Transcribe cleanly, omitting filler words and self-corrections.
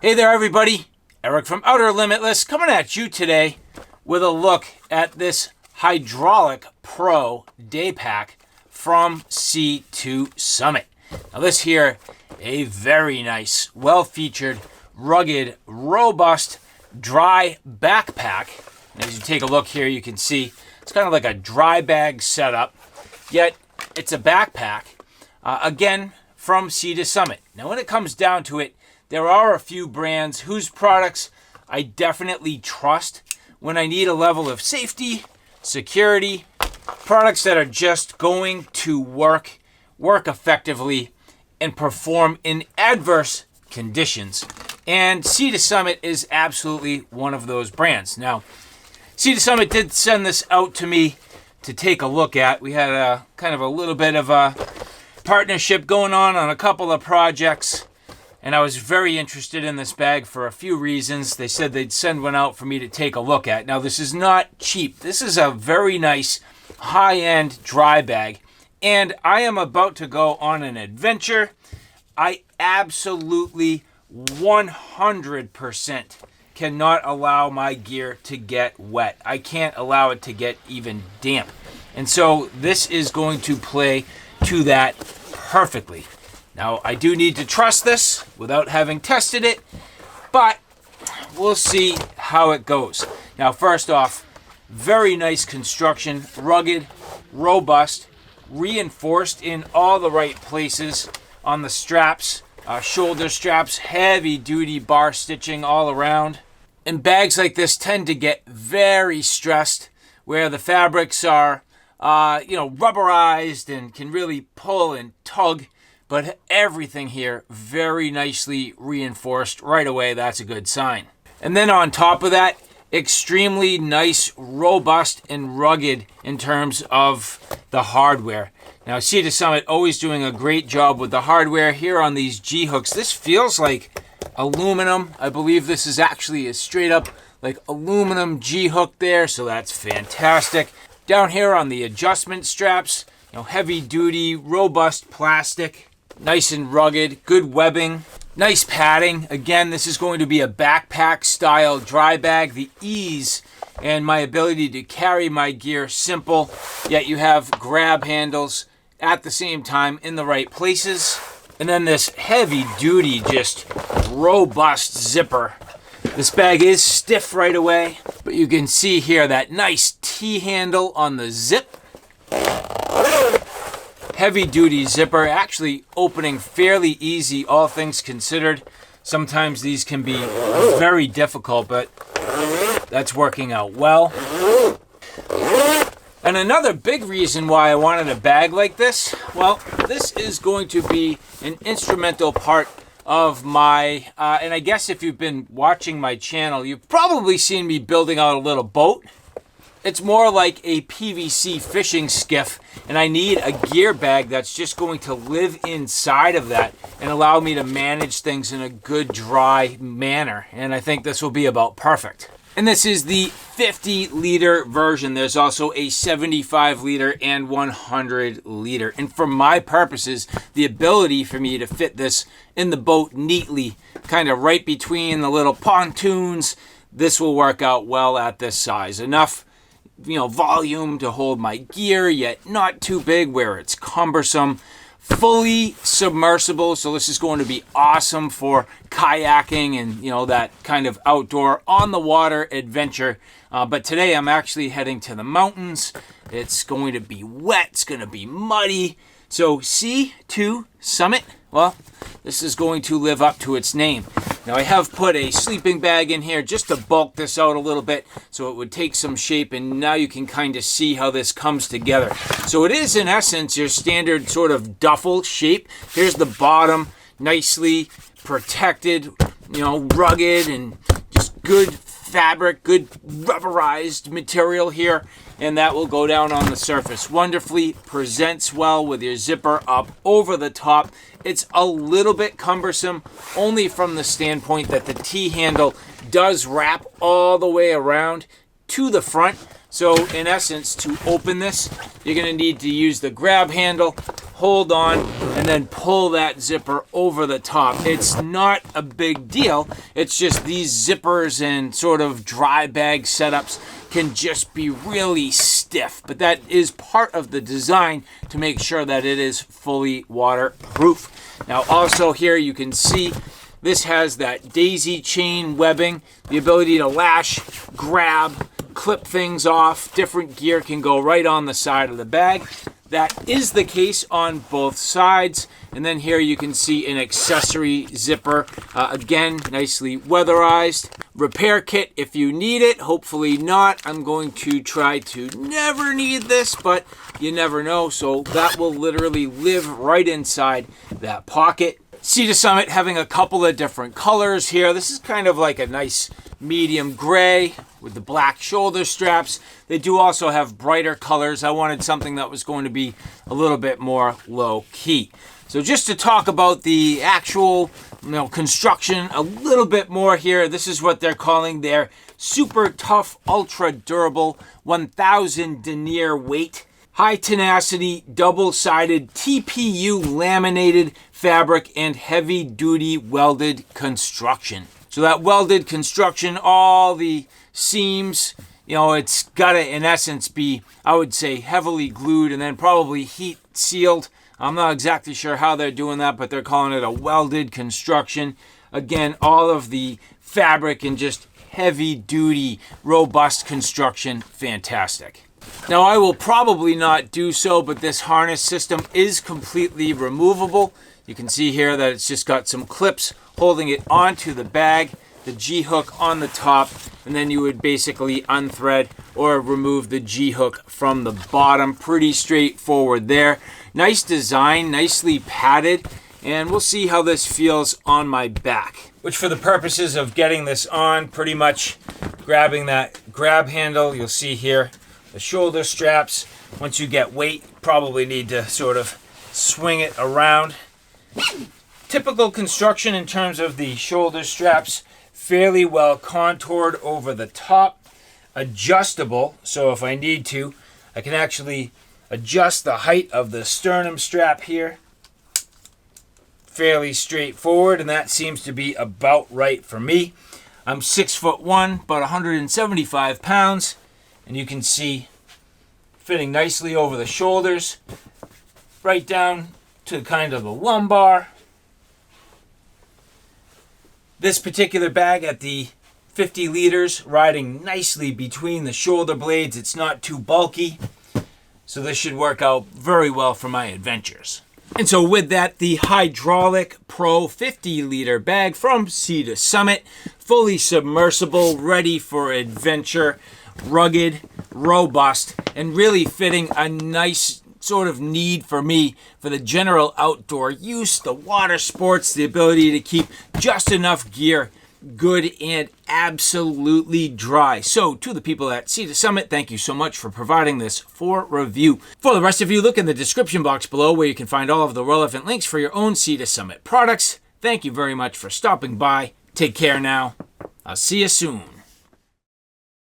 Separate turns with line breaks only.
Hey there everybody, Eric from Outer Limitless coming at you today with a look at this Hydraulic Pro day pack from C2 Summit. Now this here, a very nice, well-featured, rugged, robust, dry backpack. And as you take a look here, you can see it's kind of like a dry bag setup, yet it's a backpack, again, from C2 Summit. Now when it comes down to it, there are a few brands whose products I definitely trust when I need a level of safety, security, products that are just going to work effectively, and perform in adverse conditions. And C2 Summit is absolutely one of those brands. Now, C2 Summit did send this out to me to take a look at. We had a kind of a little bit of a partnership going on a couple of projects. And I was very interested in this bag for a few reasons. They said they'd send one out for me to take a look at. Now, this is not cheap. This is a very nice high-end dry bag. And I am about to go on an adventure. I absolutely 100% cannot allow my gear to get wet. I can't allow it to get even damp. And so this is going to play to that perfectly. Now, I do need to trust this without having tested it, but we'll see how it goes. Now, first off, very nice construction, rugged, robust, reinforced in all the right places on the straps, shoulder straps, heavy-duty bar stitching all around. And bags like this tend to get very stressed, where the fabrics are, rubberized and can really pull and tug. But everything here very nicely reinforced right away. That's a good sign. And then on top of that, extremely nice, robust, and rugged in terms of the hardware. Now, C2 Summit always doing a great job with the hardware here on these G-hooks. This feels like aluminum. I believe this is actually a straight up like aluminum G-hook there, so that's fantastic. Down here on the adjustment straps, heavy duty, robust plastic. Nice and rugged, good webbing, nice padding. Again, this is going to be a backpack style dry bag. The ease and my ability to carry my gear simple, yet you have grab handles at the same time in the right places. And then this heavy duty, just robust zipper. This bag is stiff right away, but you can see here that nice T-handle on the zip. Heavy duty zipper, actually opening fairly easy, all things considered. Sometimes these can be very difficult, but that's working out well. And another big reason why I wanted a bag like this, well, this is going to be an instrumental part of my, and I guess if you've been watching my channel, you've probably seen me building out a little boat. It's more like a PVC fishing skiff, and I need a gear bag that's just going to live inside of that and allow me to manage things in a good, dry manner. And I think this will be about perfect. And this is the 50-liter version. There's also a 75-liter and 100-liter. And for my purposes, the ability for me to fit this in the boat neatly, kind of right between the little pontoons, this will work out well at this size. Enough volume to hold my gear, yet not too big where it's cumbersome. Fully submersible, so this is going to be awesome for kayaking and that kind of outdoor on the water adventure. But today I'm actually heading to the mountains. It's going to be wet, it's going to be muddy. So C2 Summit, well, this is going to live up to its name. Now I have put a sleeping bag in here just to bulk this out a little bit so it would take some shape, and now you can kind of see how this comes together. So it is in essence your standard sort of duffel shape. Here's the bottom, nicely protected, rugged and just good fabric, good rubberized material here, and that will go down on the surface wonderfully. Presents well with your zipper up over the top. It's a little bit cumbersome only from the standpoint that the T-handle does wrap all the way around to the front. So in essence, to open this, you're going to need to use the grab handle, hold on and then pull that zipper over the top. It's not a big deal. It's just these zippers and sort of dry bag setups can just be really stiff, but that is part of the design to make sure that it is fully waterproof. Now also here you can see this has that daisy chain webbing, the ability to lash, grab, clip things off. Different gear can go right on the side of the bag. That is the case on both sides. And then here you can see an accessory zipper. Again, nicely weatherized. Repair kit if you need it. Hopefully not. I'm going to try to never need this, but you never know. So that will literally live right inside that pocket. Sea to Summit having a couple of different colors here. This is kind of like a nice medium gray with the black shoulder straps. They do also have brighter colors. I wanted something that was going to be a little bit more low key. So just to talk about the actual construction a little bit more here, this is what they're calling their super tough, ultra durable 1000 denier weight, high tenacity, double-sided TPU-laminated fabric and heavy-duty welded construction. So that welded construction, all the seams, it's got to, in essence, be, I would say, heavily glued and then probably heat sealed. I'm not exactly sure how they're doing that, but they're calling it a welded construction. Again, all of the fabric and just heavy-duty, robust construction, fantastic. Now, I will probably not do so, but this harness system is completely removable. You can see here that it's just got some clips holding it onto the bag, the G-hook on the top, and then you would basically unthread or remove the G-hook from the bottom. Pretty straightforward there. Nice design, nicely padded, and we'll see how this feels on my back. Which, for the purposes of getting this on, pretty much grabbing that grab handle, you'll see here the shoulder straps. Once you get weight, you probably need to sort of swing it around. Typical construction in terms of the shoulder straps, fairly well contoured over the top, adjustable, so if I need to, I can actually adjust the height of the sternum strap here. Fairly straightforward, and that seems to be about right for me. I'm 6'1", about 175 pounds, and you can see fitting nicely over the shoulders, right down to kind of the lumbar. This particular bag at the 50 liters, riding nicely between the shoulder blades. It's not too bulky, so this should work out very well for my adventures. And so with that, the Hydraulic Pro 50 liter bag from Sea to Summit, fully submersible, ready for adventure, rugged, robust, and really fitting a nice sort of need for me for the general outdoor use, the water sports, the ability to keep just enough gear good and absolutely dry. So to the people at Sea to Summit, thank you so much for providing this for review. For the rest of you, look in the description box below where you can find all of the relevant links for your own Sea to Summit products. Thank you very much for stopping by. Take care now. I'll see you soon.